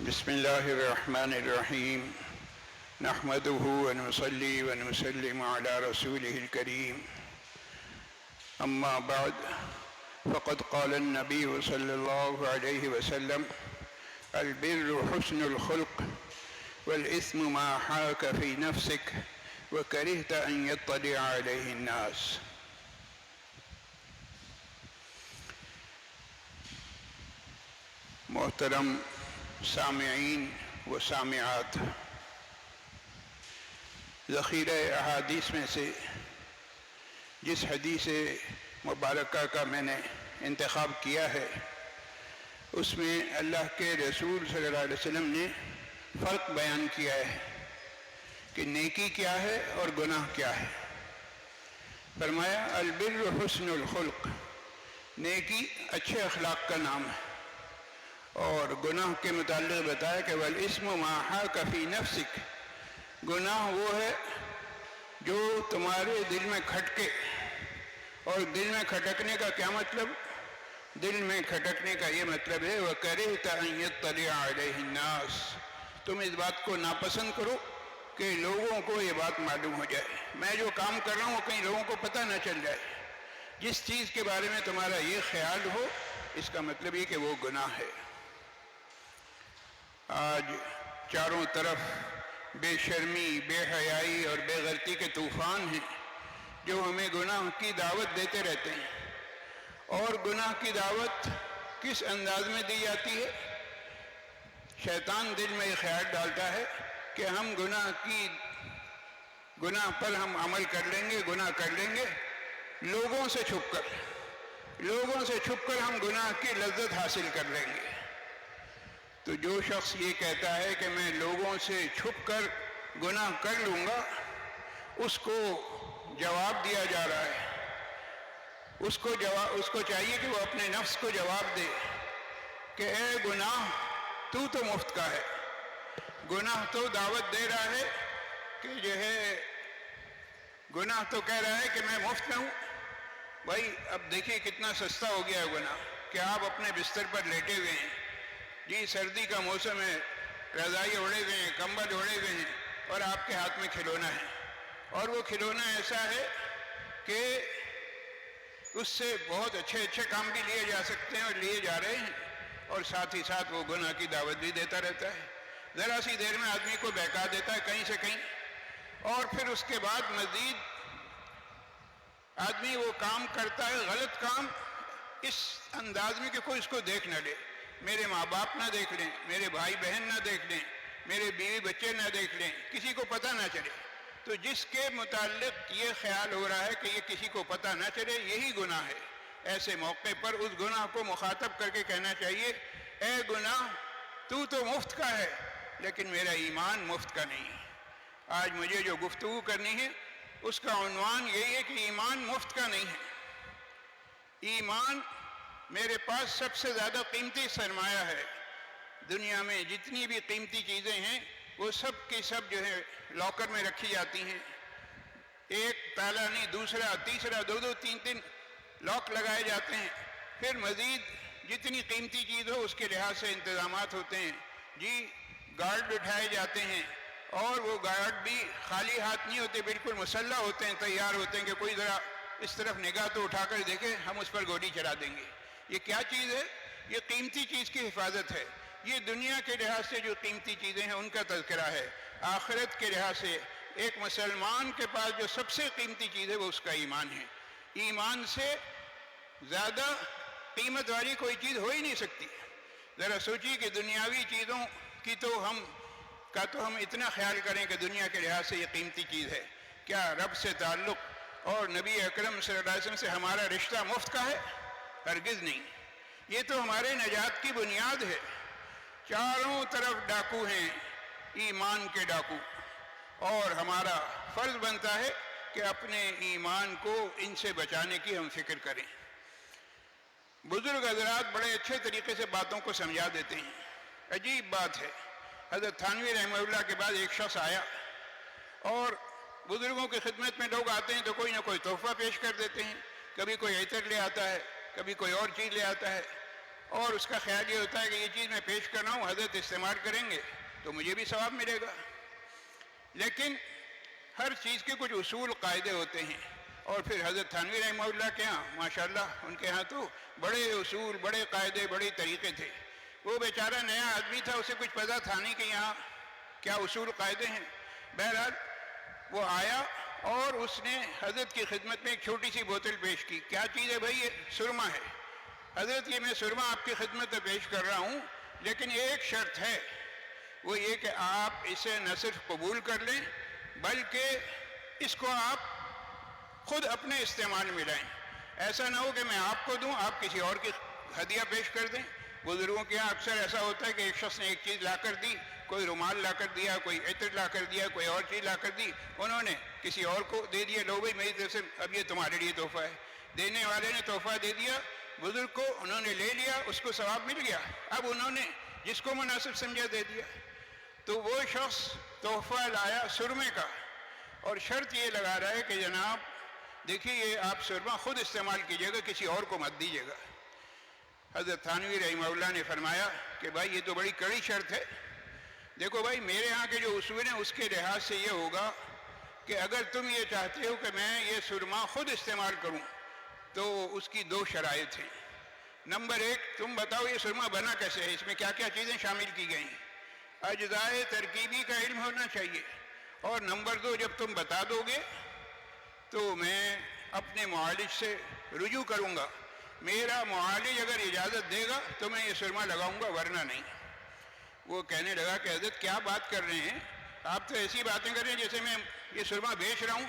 بسم الله الرحمن الرحيم نحمده ونصلي ونسلم على رسوله الكريم أما بعد فقد قال النبي صلى الله عليه وسلم البر حسن الخلق والإثم ما حاك في نفسك وكرهت أن يطلع عليه الناس. محترم سامعین و سامعات، ذخیرہ احادیث میں سے جس حدیث مبارکہ کا میں نے انتخاب کیا ہے اس میں اللہ کے رسول صلی اللہ علیہ وسلم نے فرق بیان کیا ہے کہ نیکی کیا ہے اور گناہ کیا ہے. فرمایا البر حسن الخلق، نیکی اچھے اخلاق کا نام ہے، اور گناہ کے متعلق بتایا کہ والاسم ما حاک فی نفسک، گناہ وہ ہے جو تمہارے دل میں کھٹکے. اور دل میں کھٹکنے کا کیا مطلب؟ دل میں کھٹکنے کا یہ مطلب ہے وَكَرِهْتَ أَن يَطَّلِعَ عَلَيْهِ النَّاسِ، تم اس بات کو ناپسند کرو کہ لوگوں کو یہ بات معلوم ہو جائے، میں جو کام کر رہا ہوں کہیں لوگوں کو پتہ نہ چل جائے. جس چیز کے بارے میں تمہارا یہ خیال ہو اس کا مطلب یہ کہ وہ گناہ ہے. آج چاروں طرف بے شرمی، بے حیائی اور بے غیرتی کے طوفان ہیں جو ہمیں گناہ کی دعوت دیتے رہتے ہیں. اور گناہ کی دعوت کس انداز میں دی جاتی ہے؟ شیطان دل میں یہ خیال ڈالتا ہے کہ ہم گناہ پر ہم عمل کر لیں گے، گناہ کر لیں گے لوگوں سے چھپ کر ہم گناہ کی لذت حاصل کر لیں گے. تو جو شخص یہ کہتا ہے کہ میں لوگوں سے چھپ کر گناہ کر لوں گا، اس کو جواب دیا جا رہا ہے. اس کو چاہیے کہ وہ اپنے نفس کو جواب دے کہ اے گناہ، تو مفت کا ہے. گناہ تو دعوت دے رہا ہے کہ جو ہے، گناہ تو کہہ رہا ہے کہ میں مفت میں ہوں. بھائی اب دیکھیے کتنا سستا ہو گیا ہے گناہ کہ آپ اپنے بستر پر لیٹے ہوئے ہیں، جی سردی کا موسم ہے، رضائی اوڑھے ہوئے ہیں، کمبل اوڑھے ہوئے ہیں، اور آپ کے ہاتھ میں کھلونا ہے. اور وہ کھلونا ایسا ہے کہ اس سے بہت اچھے کام بھی لیے جا سکتے ہیں اور لیے جا رہے ہیں، اور ساتھ ہی ساتھ وہ گناہ کی دعوت بھی دیتا رہتا ہے. ذرا سی دیر میں آدمی کو بہکا دیتا ہے کہیں سے کہیں، اور پھر اس کے بعد مزید آدمی وہ کام کرتا ہے، غلط کام، اس انداز میں کہ کوئی اس کو دیکھ نہ لے، میرے ماں باپ نہ دیکھ لیں، میرے بھائی بہن نہ دیکھ لیں، میرے بیوی بچے نہ دیکھ لیں، کسی کو پتہ نہ چلے. تو جس کے متعلق یہ خیال ہو رہا ہے کہ یہ کسی کو پتہ نہ چلے، یہی گناہ ہے. ایسے موقع پر اس گناہ کو مخاطب کر کے کہنا چاہیے اے گناہ، تو مفت کا ہے لیکن میرا ایمان مفت کا نہیں ہے. آج مجھے جو گفتگو کرنی ہے اس کا عنوان یہی ہے کہ ایمان مفت کا نہیں ہے. ایمان میرے پاس سب سے زیادہ قیمتی سرمایہ ہے. دنیا میں جتنی بھی قیمتی چیزیں ہیں وہ سب کی سب جو ہے لاکر میں رکھی جاتی ہیں. ایک تالا نہیں، دوسرا، تیسرا، دو تین لاک لگائے جاتے ہیں. پھر مزید جتنی قیمتی چیز ہو اس کے لحاظ سے انتظامات ہوتے ہیں. جی گارڈ بٹھائے جاتے ہیں، اور وہ گارڈ بھی خالی ہاتھ نہیں ہوتے، بالکل مسلح ہوتے ہیں، تیار ہوتے ہیں کہ کوئی ذرا اس طرف نگاہ تو اٹھا کر دیکھے، ہم اس پر گولی چلا دیں گے. یہ کیا چیز ہے؟ یہ قیمتی چیز کی حفاظت ہے. یہ دنیا کے لحاظ سے جو قیمتی چیزیں ہیں ان کا تذکرہ ہے. آخرت کے لحاظ سے ایک مسلمان کے پاس جو سب سے قیمتی چیز ہے وہ اس کا ایمان ہے. ایمان سے زیادہ قیمت والی کوئی چیز ہو ہی نہیں سکتی. ذرا سوچیے کہ دنیاوی چیزوں کی تو ہم اتنا خیال کریں کہ دنیا کے لحاظ سے یہ قیمتی چیز ہے. کیا رب سے تعلق اور نبی اکرم صلی اللہ علیہ وسلم سے ہمارا رشتہ مفت کا ہے؟ ہرگز نہیں. یہ تو ہمارے نجات کی بنیاد ہے. چاروں طرف ڈاکو ہیں، ایمان کے ڈاکو، اور ہمارا فرض بنتا ہے کہ اپنے ایمان کو ان سے بچانے کی ہم فکر کریں. بزرگ حضرات بڑے اچھے طریقے سے باتوں کو سمجھا دیتے ہیں. عجیب بات ہے، حضرت تھانوی رحمہ اللہ کے بعد ایک شخص آیا، اور بزرگوں کی خدمت میں لوگ آتے ہیں تو کوئی نہ کوئی تحفہ پیش کر دیتے ہیں. کبھی کوئی عطر لے آتا ہے، کبھی کوئی اور چیز لے آتا ہے. اور اس کا خیال یہ ہوتا ہے کہ یہ چیز میں پیش کر رہا ہوں حضرت استعمال کریں گے تو مجھے بھی ثواب ملے گا۔ لیکن ہر چیز کے کچھ اصول قاعدے ہوتے ہیں، اور پھر حضرت تھانوی رحمہ اللہ کے ہاں ماشاءاللہ ان کے ہاں تو بڑے اصول، بڑے قاعدے، بڑے طریقے تھے۔ وہ بیچارہ نیا آدمی تھا، اسے کچھ پتہ تھا نہیں کہ یہاں کیا اصول قاعدے ہیں۔ بہرحال وہ آیا اور اس نے حضرت کی خدمت میں ایک چھوٹی سی بوتل پیش کی۔ کیا چیز ہے بھائی؟ یہ سرما ہے۔ حضرت یہ میں سرما آپ کی خدمت میں پیش کر رہا ہوں، لیکن ایک شرط ہے، وہ یہ کہ آپ اسے نہ صرف قبول کر لیں بلکہ اس کو آپ خود اپنے استعمال میں لائیں۔ ایسا نہ ہو کہ میں آپ کو دوں، آپ کسی اور کی ہدیہ پیش کر دیں۔ بزرگوں کے یہاں اکثر ایسا ہوتا ہے کہ ایک شخص نے ایک چیز لا کر دی، کوئی رومال لا کر دیا، کوئی عطر لا کر دیا، کوئی اور چیز لا کر دی، انہوں نے کسی اور کو دے دیا، لو بھائی میری طرف سے اب یہ تمہارے لیے تحفہ ہے۔ دینے والے نے تحفہ دے دیا بزرگ کو، انہوں نے لے لیا، اس کو ثواب مل گیا، اب انہوں نے جس کو مناسب سمجھا دے دیا۔ تو وہ شخص تحفہ لایا سرمے کا، اور شرط یہ لگا رہا ہے کہ جناب دیکھیے یہ آپ سرما خود استعمال کیجیے گا، کسی اور کو مت دیجیے گا۔ حضرت تھانوی رحمہ اللہ نے فرمایا کہ بھائی یہ تو بڑی کڑی شرط ہے۔ دیکھو بھائی میرے ہاں کے جو اصول ہیں اس کے لحاظ سے یہ ہوگا کہ اگر تم یہ چاہتے ہو کہ میں یہ سرما خود استعمال کروں تو اس کی دو شرائط ہیں۔ نمبر ایک، تم بتاؤ یہ سرما بنا کیسے ہے، اس میں کیا کیا چیزیں شامل کی گئی ہیں، اجزائے ترکیبی کا علم ہونا چاہیے۔ اور نمبر دو، جب تم بتا دو گے تو میں اپنے معالج سے رجوع کروں گا، میرا معالج اگر اجازت دے گا تو میں یہ سرما لگاؤں گا، ورنہ نہیں۔ وہ کہنے لگا کہ حضرت کیا بات کر رہے ہیں، آپ تو ایسی باتیں کر رہے ہیں جیسے میں یہ سرما بیچ رہا ہوں۔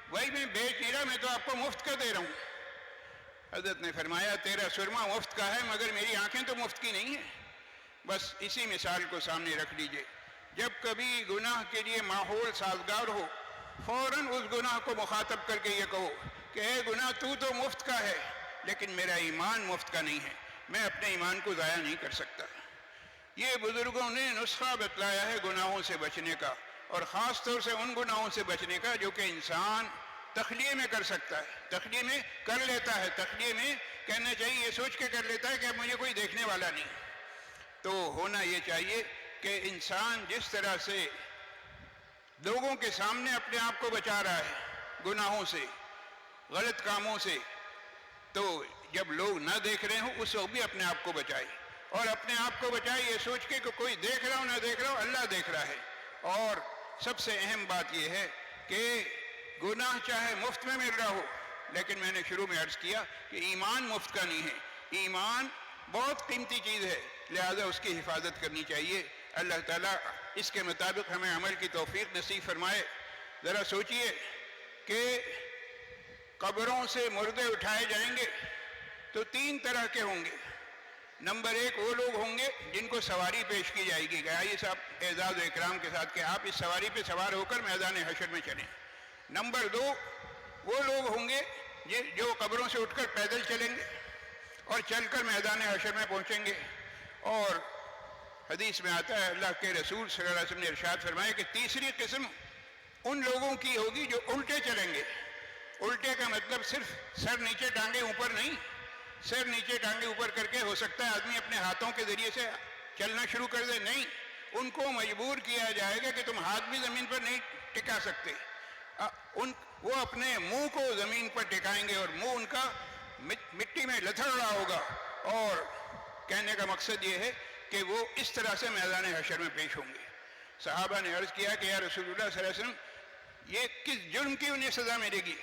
وہی میں بیچ نہیں رہا، میں تو آپ کو مفت کا دے رہا ہوں۔ حضرت نے فرمایا تیرا سرما مفت کا ہے مگر میری آنکھیں تو مفت کی نہیں ہیں۔ بس اسی مثال کو سامنے رکھ لیجئے، جب کبھی گناہ کے لیے ماحول سازگار ہو فوراً اس گناہ کو مخاطب کر کے یہ کہو کہ اے گناہ تو مفت کا ہے لیکن میرا ایمان مفت کا نہیں ہے، میں اپنے ایمان کو ضائع نہیں کر سکتا۔ یہ بزرگوں نے نسخہ بتلایا ہے گناہوں سے بچنے کا، اور خاص طور سے ان گناہوں سے بچنے کا جو کہ انسان تخلیے میں کر سکتا ہے، تخلیے میں کر لیتا ہے، تخلیے میں کہنا چاہیے یہ سوچ کے کر لیتا ہے کہ اب مجھے کوئی دیکھنے والا نہیں۔ تو ہونا یہ چاہیے کہ انسان جس طرح سے لوگوں کے سامنے اپنے آپ کو بچا رہا ہے گناہوں سے، غلط کاموں سے، تو جب لوگ نہ دیکھ رہے ہوں اس وقت بھی اپنے آپ کو بچائے، اور اپنے آپ کو بچائے یہ سوچ کے کہ کوئی دیکھ رہا ہو نہ دیکھ رہا ہو، اللہ دیکھ رہا ہے۔ اور سب سے اہم بات یہ ہے کہ گناہ چاہے مفت میں مل رہا ہو، لیکن میں نے شروع میں عرض کیا کہ ایمان مفت کا نہیں ہے، ایمان بہت قیمتی چیز ہے، لہذا اس کی حفاظت کرنی چاہیے۔ اللہ تعالیٰ اس کے مطابق ہمیں عمل کی توفیق نصیب فرمائے۔ ذرا سوچئے کہ قبروں سے مردے اٹھائے جائیں گے تو تین طرح کے ہوں گے۔ نمبر ایک، وہ لوگ ہوں گے جن کو سواری پیش کی جائے گی کہ آئیے صاحب اعزاز و اکرام کے ساتھ کہ آپ اس سواری پہ سوار ہو کر میدان حشر میں چلیں۔ نمبر دو، وہ لوگ ہوں گے جو قبروں سے اٹھ کر پیدل چلیں گے اور چل کر میدان حشر میں پہنچیں گے۔ اور حدیث میں آتا ہے اللہ کے رسول صلی اللہ علیہ وسلم نے ارشاد فرمایا کہ تیسری قسم ان لوگوں کی ہوگی جو الٹے چلیں گے۔ الٹے کا مطلب صرف سر نیچے ٹانگیں اوپر نہیں، سر نیچے ٹانگیں اوپر کر کے ہو سکتا ہے آدمی اپنے ہاتھوں کے ذریعے سے چلنا شروع کر دے، نہیں، ان کو مجبور کیا جائے گا کہ تم ہاتھ بھی زمین پر نہیں ٹکا سکتے، وہ اپنے منہ کو زمین پر ٹکائیں گے اور منہ ان کا مٹی میں لتھڑ رہا ہوگا۔ اور کہنے کا مقصد یہ ہے کہ وہ اس طرح سے میدان حشر میں پیش ہوں گے۔ صحابہ نے عرض کیا کہ یا رسول اللہ صلی اللہ علیہ وسلم یہ کس جرم کی انہیں سزا ملے گی؟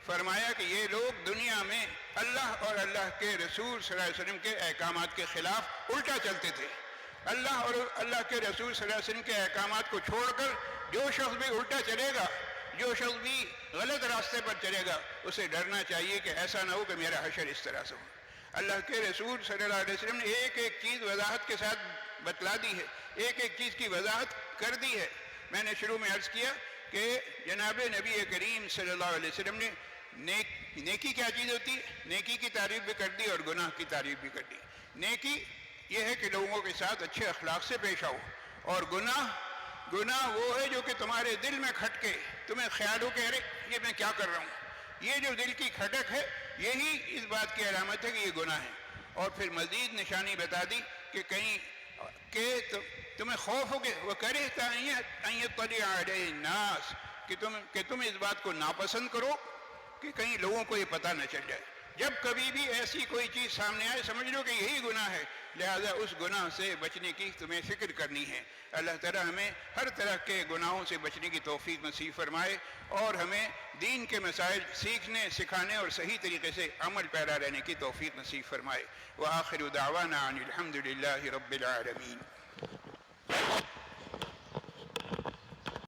فرمایا کہ یہ لوگ دنیا میں اللہ اور اللہ کے رسول صلی اللہ علیہ وسلم کے احکامات کے خلاف الٹا چلتے تھے۔ اللہ اور اللہ کے رسول صلی اللہ علیہ وسلم کے احکامات کو چھوڑ کر جو شخص بھی الٹا چلے گا، جو شخص بھی غلط راستے پر چلے گا، اسے ڈرنا چاہیے کہ ایسا نہ ہو کہ میرا حشر اس طرح سے ہو۔ اللہ کے رسول صلی اللہ علیہ وسلم نے ایک ایک چیز وضاحت کے ساتھ بتلا دی ہے، ایک ایک چیز کی وضاحت کر دی ہے۔ میں نے شروع میں عرض کیا کہ جناب نبی کریم صلی اللہ علیہ وسلم نے نیکی کیا چیز ہوتی ہے، نیکی کی تعریف بھی کر دی اور گناہ کی تعریف بھی کر دی۔ نیکی یہ ہے کہ لوگوں کے ساتھ اچھے اخلاق سے پیش آؤ، اور گناہ وہ ہے جو کہ تمہارے دل میں کھٹکے، تمہیں خیال ہو کہ ارے یہ میں کیا کر رہا ہوں، یہ جو دل کی کھٹک ہے یہی اس بات کی علامت ہے کہ یہ گناہ ہے۔ اور پھر مزید نشانی بتا دی کہ کہیں کہ تمہیں خوف ہو کہ وہ کرے طلع علیہ الناس، کہ تم اس بات کو ناپسند کرو کہ کہیں لوگوں کو یہ پتہ نہ چل جائے۔ جب کبھی بھی ایسی کوئی چیز سامنے آئے سمجھ لو کہ یہی گناہ ہے، لہذا اس گناہ سے بچنے کی تمہیں فکر کرنی ہے۔ اللہ تعالیٰ ہمیں ہر طرح کے گناہوں سے بچنے کی توفیق نصیب فرمائے اور ہمیں دین کے مسائل سیکھنے، سکھانے اور صحیح طریقے سے عمل پیرا رہنے کی توفیق نصیب فرمائے۔ وآخر دعوانا ان الحمد للہ رب العالمین۔